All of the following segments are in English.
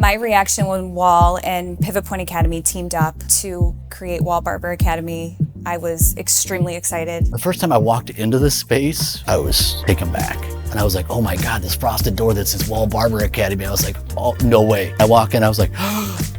My reaction when Wahl and Pivot Point Academy teamed up to create Wahl Barber Academy, I was extremely excited. The first time I walked into this space, I was taken back. And I was like, oh my God, this frosted door that says Wahl Barber Academy. I was like, oh, no way. I walk in, I was like,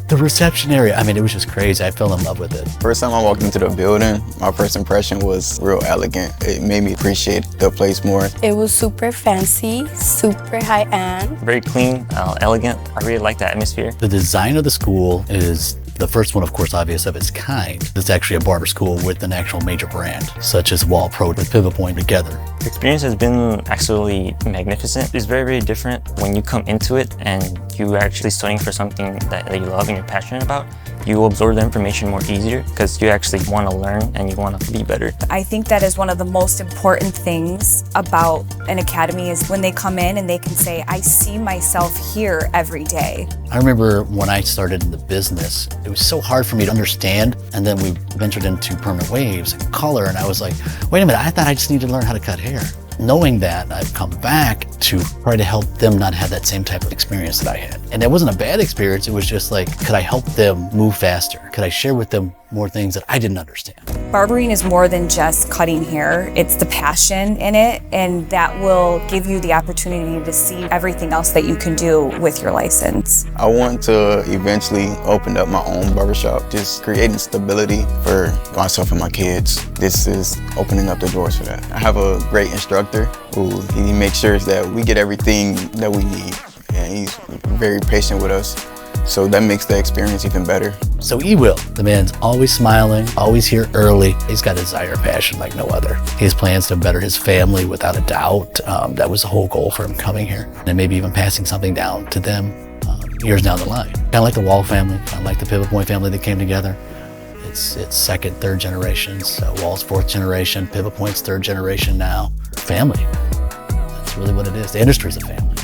the reception area. I mean, it was just crazy. I fell in love with it. First time I walked into the building, my first impression was real elegant. It made me appreciate the place more. It was super fancy, super high-end. Very clean, elegant. I really like the atmosphere. The design of the school is the first one, of course, obvious of its kind. It's actually a barber school with an actual major brand, such as Wahlpro with Pivot Point together. The experience has been absolutely magnificent. It's very, very different when you come into it and you're actually studying for something that you love and you're passionate about. You absorb the information more easier because you actually want to learn and you want to be better. I think that is one of the most important things about an academy is when they come in and they can say, I see myself here every day. I remember when I started in the business, it was so hard for me to understand. And then we ventured into permanent waves and color. And I was like, wait a minute, I thought I just needed to learn how to cut hair. Knowing that, I've come back to try to help them not have that same type of experience that I had. And it wasn't a bad experience. It was just like, could I help them move faster? Could I share with them more things that I didn't understand? Barbering is more than just cutting hair. It's the passion in it, and that will give you the opportunity to see everything else that you can do with your license. I want to eventually open up my own barbershop, just creating stability for myself and my kids. This is opening up the doors for that. I have a great instructor who he makes sure that we get everything that we need, and he's very patient with us. So that makes the experience even better. So Will, the man's always smiling, always here early. He's got a desire and passion like no other. He has plans to better his family without a doubt. That was the whole goal for him coming here. And maybe even passing something down to them years down the line. Kind of like the Wahl family, kind of like the Pivot Point family that came together. It's second, third generations. Wahl's fourth generation, Pivot Point's third generation now. Family, that's really what it is. The industry's a family.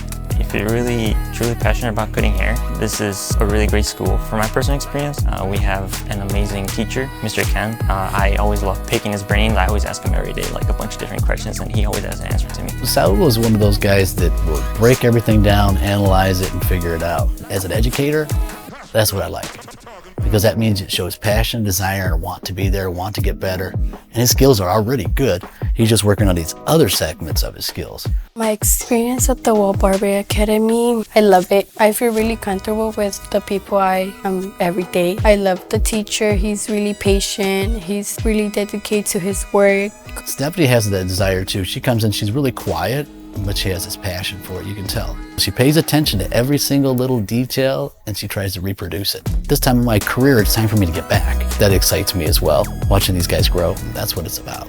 If you're really, truly passionate about cutting hair, this is a really great school. From my personal experience, we have an amazing teacher, Mr. Ken. I always love picking his brain. I always ask him every day, like a bunch of different questions, and he always has an answer to me. Saul was one of those guys that will break everything down, analyze it, and figure it out. As an educator, that's what I like. Because that means it shows passion, desire, and want to be there, want to get better. And his skills are already good. He's just working on these other segments of his skills. My experience at the Wahl Barber Academy, I love it. I feel really comfortable with the people I am every day. I love the teacher. He's really patient. He's really dedicated to his work. Stephanie has that desire too. She comes in, she's really quiet, but she has this passion for it, you can tell. She pays attention to every single little detail and she tries to reproduce it. This time in my career, it's time for me to get back. That excites me as well. Watching these guys grow, that's what it's about.